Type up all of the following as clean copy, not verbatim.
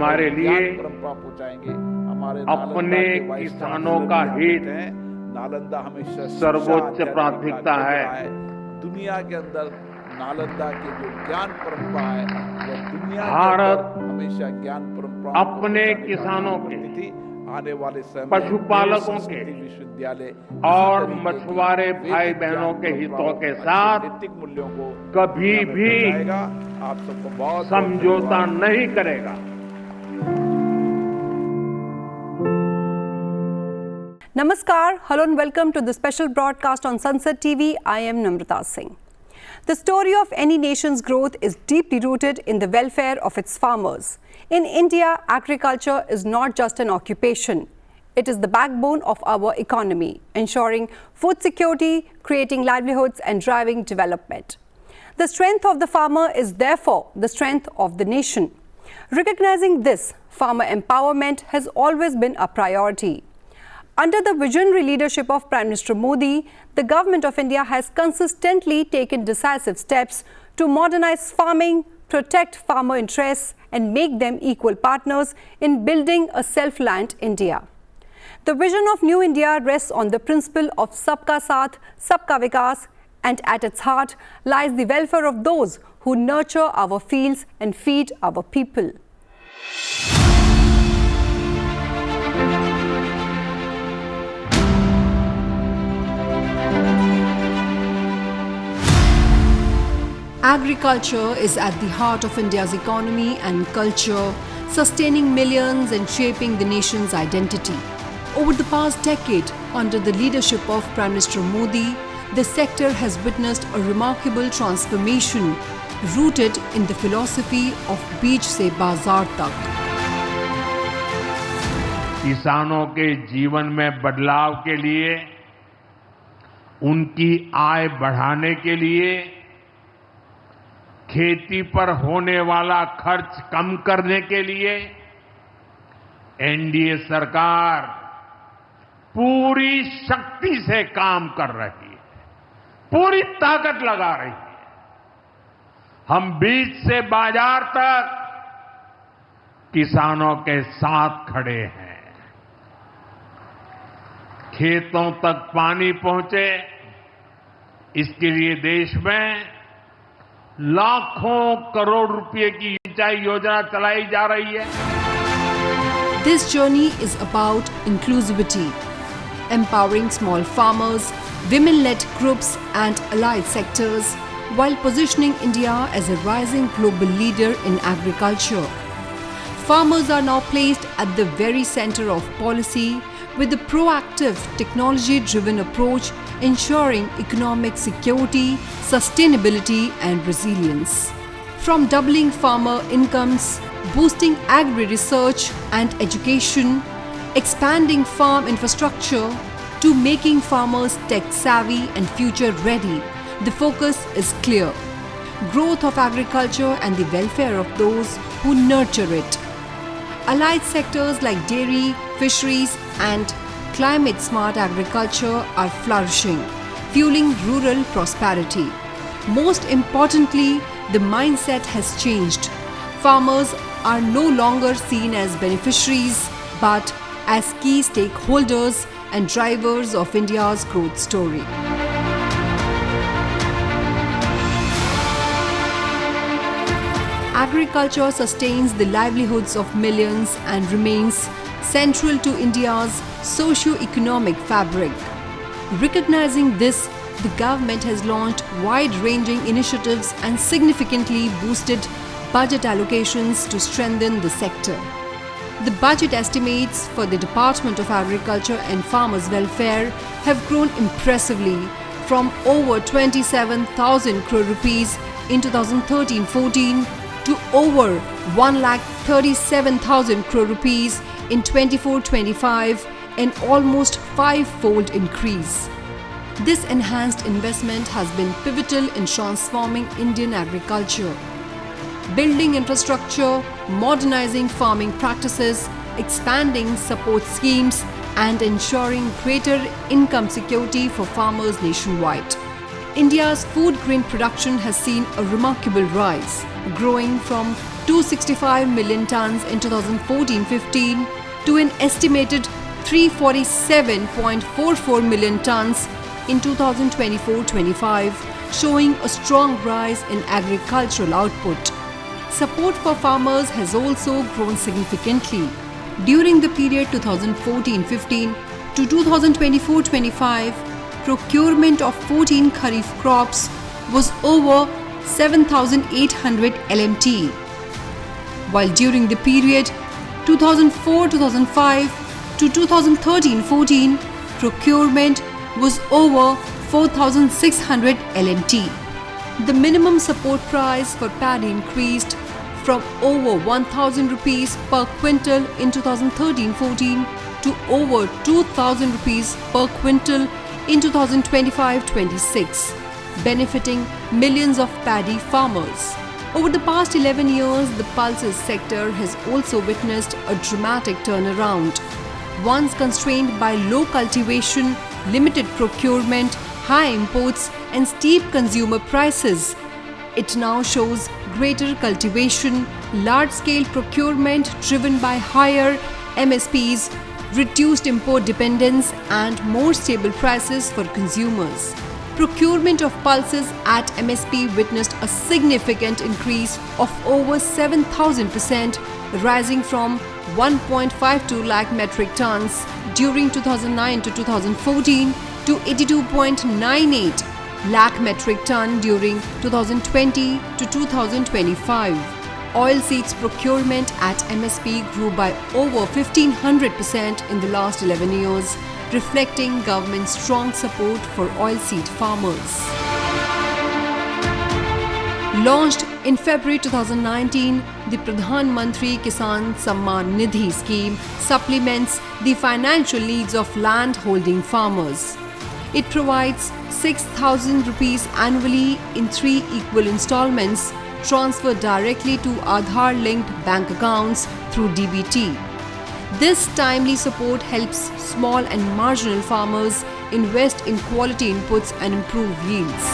हमारे लिए परंपरा पहुंचाएंगे। हमारे अपने किसानों का हित नालंदा हमेशा सर्वोच्च प्राथमिकता है। दुनिया के अंदर नालंदा की जो ज्ञान परंपरा है वो दुनिया भारत के अंदर हमेशा ज्ञान परंपरा अपने किसानों के, आने वाले समय पशुपालकों के विश्वविद्यालय और मछुआरे भाई बहनों के हितों के साथ नैतिक मूल्यों को कभी भी आप सबको बहुत समझौता नहीं करेगा। Namaskar, hello and welcome to the special broadcast on Sunset TV. I am Namrata Singh. The story of any nation's growth is deeply rooted in the welfare of its farmers. In India, agriculture is not just an occupation. It is the backbone of our economy, ensuring food security, creating livelihoods and driving development. The strength of the farmer is therefore the strength of the nation. Recognizing this, farmer empowerment has always been a priority. Under the visionary leadership of Prime Minister Modi, the Government of India has consistently taken decisive steps to modernize farming, protect farmer interests, and make them equal partners in building a self-reliant India. The vision of New India rests on the principle of Sabka Saath, Sabka Vikas, and at its heart lies the welfare of those who nurture our fields and feed our people. Agriculture is at the heart of India's economy and culture, sustaining millions and shaping the nation's identity. Over the past decade, under the leadership of Prime Minister Modi, the sector has witnessed a remarkable transformation rooted in the philosophy of बीज से बाजार तक. किसानों के जीवन में बदलाव के लिए, उनकी आय बढ़ाने के लिए, खेती पर होने वाला खर्च कम करने के लिए एनडीए सरकार पूरी शक्ति से काम कर रही है, पूरी ताकत लगा रही है. हम बीज से बाजार तक किसानों के साथ खड़े हैं. खेतों तक पानी पहुंचे, इसके लिए देश में लाखों करोड़ रुपए की सिंचाई योजना चलाई जा रही है. This journey is about inclusivity, empowering small farmers, women-led groups and allied sectors, while positioning India as a rising global leader in agriculture. Farmers are now placed at the very center of policy with a proactive, technology-driven approach ensuring economic security, sustainability and resilience. From doubling farmer incomes, boosting agri-research and education, expanding farm infrastructure, to making farmers tech-savvy and future-ready, the focus is clear. Growth of agriculture and the welfare of those who nurture it. Allied sectors like dairy, fisheries and climate-smart agriculture are flourishing, fueling rural prosperity. Most importantly, the mindset has changed. Farmers are no longer seen as beneficiaries, but as key stakeholders and drivers of India's growth story. Agriculture sustains the livelihoods of millions and remains central to India's socio-economic fabric. Recognizing this, the government has launched wide-ranging initiatives and significantly boosted budget allocations to strengthen the sector. The budget estimates for the Department of Agriculture and Farmers' Welfare have grown impressively from over 27,000 crore rupees in 2013-14 to over 1,37,000 crore rupees in 24-25, an almost five-fold increase. This enhanced investment has been pivotal in transforming Indian agriculture. Building infrastructure, modernizing farming practices, expanding support schemes, and ensuring greater income security for farmers nationwide. India's food grain production has seen a remarkable rise, growing from 265 million tons in 2014-15 to an estimated 347.44 million tons in 2024-25, showing a strong rise in agricultural output. Support for farmers has also grown significantly. During the period 2014-15 to 2024-25, procurement of 14 Kharif crops was over 7,800 LMT, while during the period 2004-2005 to 2013-14, procurement was over 4,600 LMT. The minimum support price for paddy increased from over 1,000 rupees per quintal in 2013-14 to over 2,000 rupees per quintal in 2025-26, benefiting millions of paddy farmers. Over the past 11 years, the pulses sector has also witnessed a dramatic turnaround. Once constrained by low cultivation, limited procurement, high imports and steep consumer prices, it now shows greater cultivation, large-scale procurement driven by higher MSPs, reduced import dependence and more stable prices for consumers. Procurement of pulses at MSP witnessed a significant increase of over 7,000%, rising from 1.52 lakh metric tons during 2009 to 2014 to 82.98 lakh metric ton during 2020 to 2025. Oilseeds procurement at MSP grew by over 1,500% in the last 11 years, reflecting government's strong support for oilseed farmers. Launched in February 2019, the Pradhan Mantri Kisan Samman Nidhi scheme supplements the financial needs of land-holding farmers. It provides 6,000 rupees annually in 3 equal installments transferred directly to Aadhaar-linked bank accounts through DBT. This timely support helps small and marginal farmers invest in quality inputs and improve yields.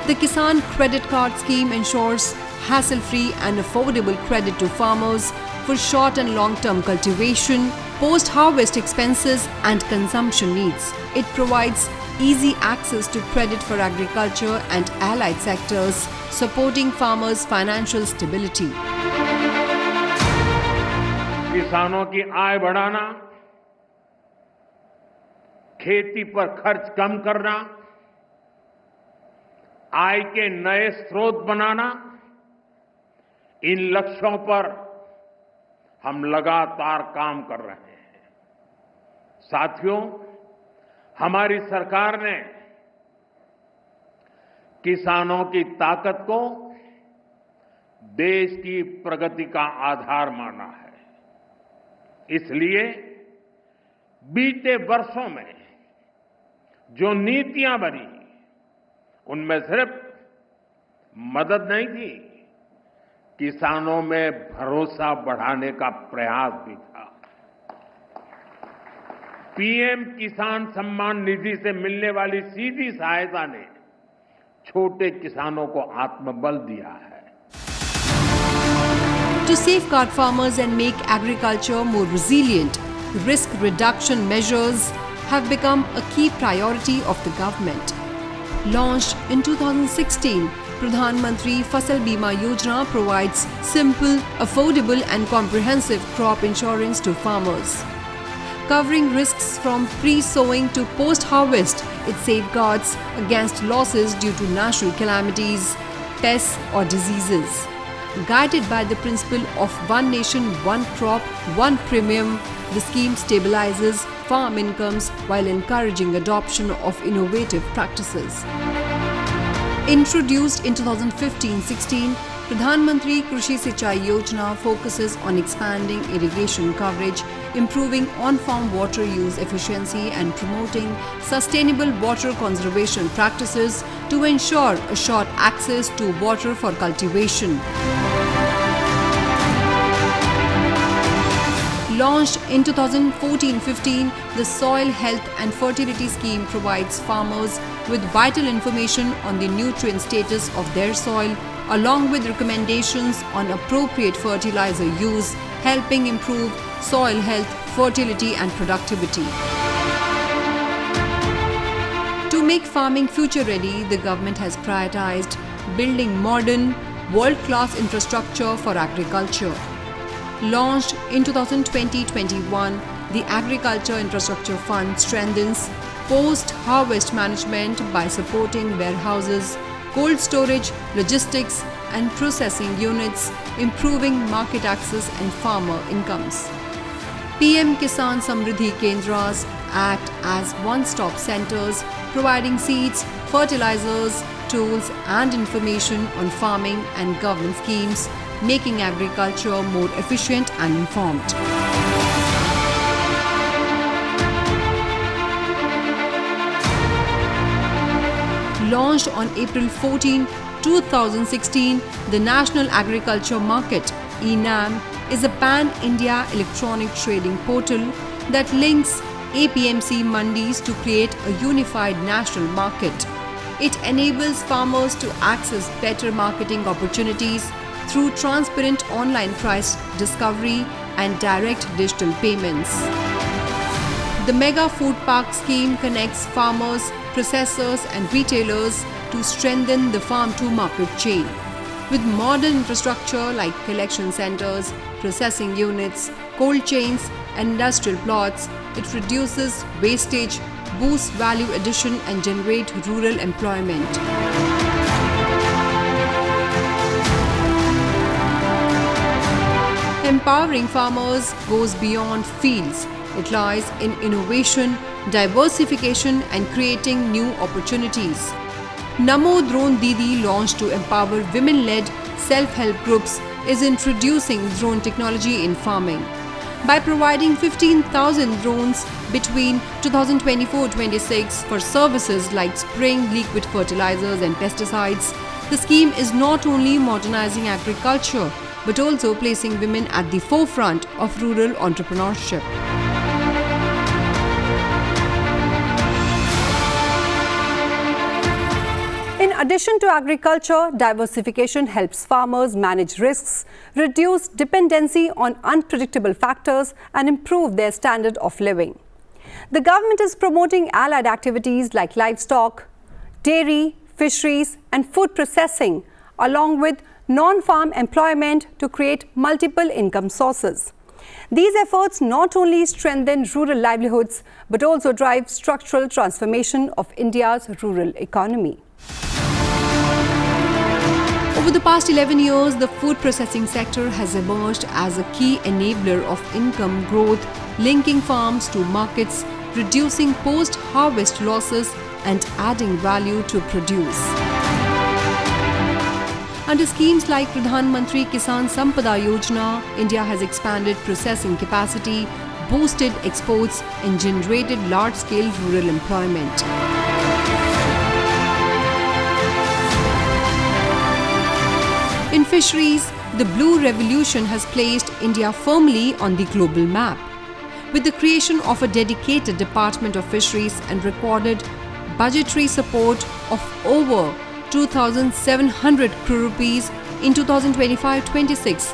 The Kisan Credit Card Scheme ensures hassle-free and affordable credit to farmers for short and long-term cultivation, post-harvest expenses and consumption needs. It provides easy access to credit for agriculture and allied sectors, supporting farmers' financial stability. किसानों की आय बढ़ाना, खेती पर खर्च कम करना, आय के नए स्रोत बनाना, इन लक्ष्यों पर हम लगातार काम कर रहे हैं। साथियों, हमारी सरकार ने किसानों की ताकत को देश की प्रगति का आधार माना है। इसलिए बीते वर्षों में जो नीतियां बनी, उनमें सिर्फ मदद नहीं थी, किसानों में भरोसा बढ़ाने का प्रयास भी था। पीएम किसान सम्मान निधि से मिलने वाली सीधी सहायता ने छोटे किसानों को आत्मबल दिया है। To safeguard farmers and make agriculture more resilient, risk reduction measures have become a key priority of the government. Launched in 2016, Pradhan Mantri Fasal Bima Yojana provides simple, affordable and comprehensive crop insurance to farmers. Covering risks from pre-sowing to post-harvest, it safeguards against losses due to natural calamities, pests or diseases. Guided by the principle of one nation, one crop, one premium, the scheme stabilizes farm incomes while encouraging adoption of innovative practices. Introduced in 2015-16, Pradhan Mantri Krishi Sinchai Yojana focuses on expanding irrigation coverage, improving on-farm water use efficiency and promoting sustainable water conservation practices to ensure assured access to water for cultivation. Launched in 2014-15, the Soil Health and Fertility Scheme provides farmers with vital information on the nutrient status of their soil, along with recommendations on appropriate fertilizer use, helping improve soil health, fertility and productivity. To make farming future-ready, the government has prioritized building modern, world-class infrastructure for agriculture. Launched in 2020-21, the Agriculture Infrastructure Fund strengthens post-harvest management by supporting warehouses, cold storage, logistics and processing units, improving market access and farmer incomes. PM Kisan Samriddhi Kendras act as one-stop centers, providing seeds, fertilizers, tools and information on farming and government schemes, making agriculture more efficient and informed. Launched on April 14, 2016, the National Agriculture Market (eNAM) is a pan-India electronic trading portal that links APMC mandis to create a unified national market. It enables farmers to access better marketing opportunities through transparent online price discovery and direct digital payments. The Mega Food Park scheme connects farmers, processors and retailers to strengthen the farm-to-market chain. With modern infrastructure like collection centers, processing units, cold chains and industrial plots, it reduces wastage, boosts value addition and generates rural employment. Empowering farmers goes beyond fields. It lies in innovation, diversification and creating new opportunities. Namo Drone Didi, launched to empower women-led self-help groups, is introducing drone technology in farming. By providing 15,000 drones between 2024-26 for services like spraying liquid fertilizers and pesticides, the scheme is not only modernizing agriculture but also placing women at the forefront of rural entrepreneurship. In addition to agriculture, diversification helps farmers manage risks, reduce dependency on unpredictable factors, and improve their standard of living. The government is promoting allied activities like livestock, dairy, fisheries, and food processing, along with non-farm employment to create multiple income sources. These efforts not only strengthen rural livelihoods but also drive structural transformation of India's rural economy. Over the past 11 years, the food processing sector has emerged as a key enabler of income growth, linking farms to markets, reducing post-harvest losses and adding value to produce. Under schemes like Pradhan Mantri Kisan Sampada Yojana, India has expanded processing capacity, boosted exports and generated large-scale rural employment. In fisheries, the Blue Revolution has placed India firmly on the global map. With the creation of a dedicated Department of Fisheries and recorded budgetary support of over 2,700 crore rupees in 2025-26,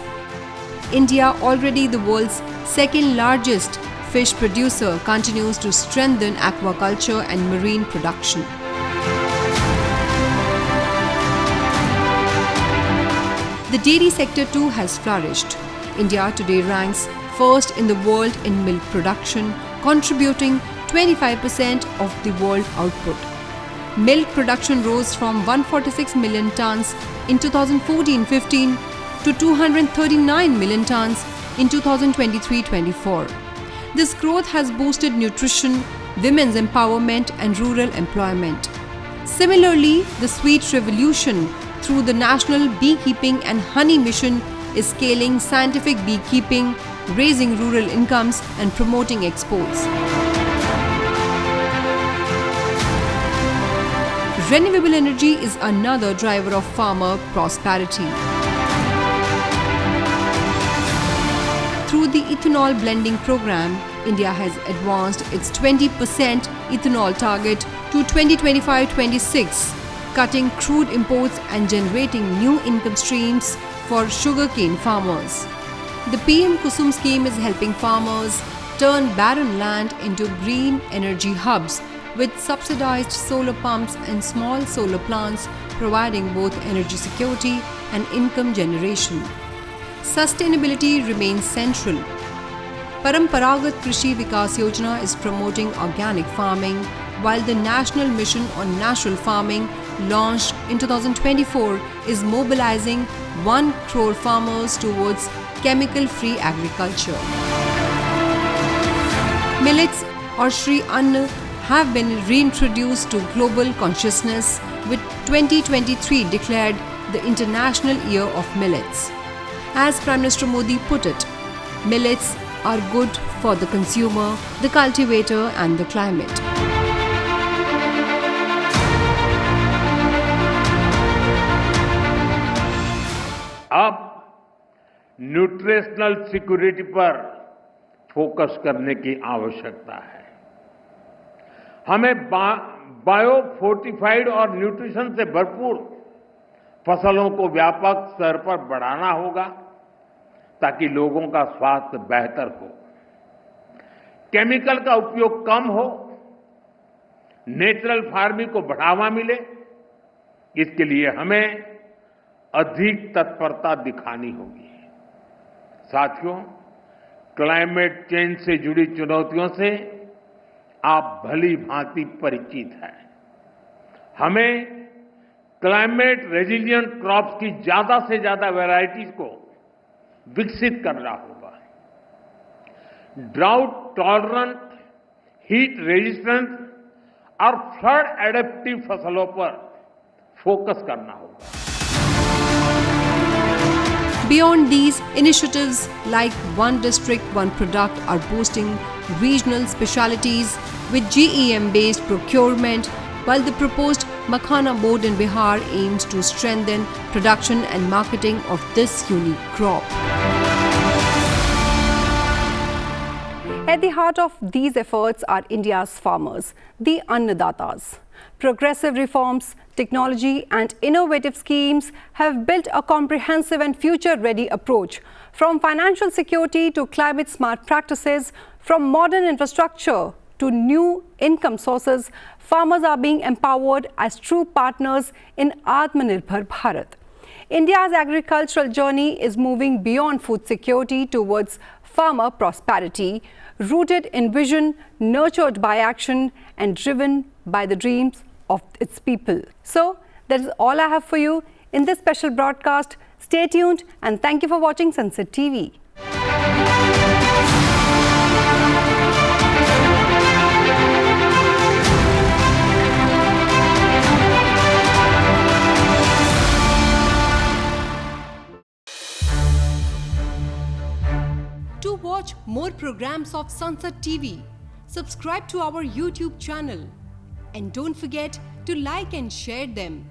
India, already the world's second largest fish producer, continues to strengthen aquaculture and marine production. The dairy sector too has flourished. India today ranks first in the world in milk production, contributing 25% of the world output. Milk production rose from 146 million tons in 2014-15 to 239 million tons in 2023-24. This growth has boosted nutrition, women's empowerment and rural employment. Similarly, the Sweet Revolution through the National Beekeeping and Honey Mission is scaling scientific beekeeping, raising rural incomes and promoting exports. Renewable energy is another driver of farmer prosperity. Through the ethanol blending program, India has advanced its 20% ethanol target to 2025-26, cutting crude imports and generating new income streams for sugarcane farmers. The PM Kusum scheme is helping farmers turn barren land into green energy hubs with subsidized solar pumps and small solar plants, providing both energy security and income generation. Sustainability remains central. Paramparagat Krishi Vikas Yojana is promoting organic farming, while the National Mission on Natural Farming, launched in 2024, is mobilizing 1 crore farmers towards chemical-free agriculture. Millets or Shri Anna have been reintroduced to global consciousness, with 2023 declared the International Year of Millets. As Prime Minister Modi put it, millets are good for the consumer, the cultivator and the climate. अब nutritional security पर focus करने की आवश्यकता है। हमें bio fortified और nutrition से भरपूर फसलों को व्यापक स्तर पर बढ़ाना होगा ताकि लोगों का स्वास्थ्य बेहतर हो, केमिकल का उपयोग कम हो, नेचुरल फार्मिंग को बढ़ावा मिले। इसके लिए हमें अधिक तत्परता दिखानी होगी। साथियों, क्लाइमेट चेंज से जुड़ी चुनौतियों से आप भली भांति परिचित हैं। हमें क्लाइमेट रेजिलिएंट क्रॉप्स की ज्यादा से ज्यादा वैरायटीज को विकसित करना होगा। ड्राउट टॉलरेंट, हीट रेजिस्टेंट और फ्लड एडेप्टिव फसलों पर फोकस करना होगा। Beyond these, initiatives like One District, One Product are boosting regional specialities with GEM-based procurement, while the proposed Makhana board in Bihar aims to strengthen production and marketing of this unique crop. At the heart of these efforts are India's farmers, the Annadatas. Progressive reforms, technology and innovative schemes have built a comprehensive and future-ready approach. From financial security to climate-smart practices, from modern infrastructure to new income sources, farmers are being empowered as true partners in Atmanirbhar Bharat. India's agricultural journey is moving beyond food security towards farmer prosperity, rooted in vision, nurtured by action, and driven by the dreams of its people. So, that is all I have for you in this special broadcast. Stay tuned and thank you for watching Sunset TV. To watch more programs of Sunset TV, subscribe to our YouTube channel and don't forget to like and share them.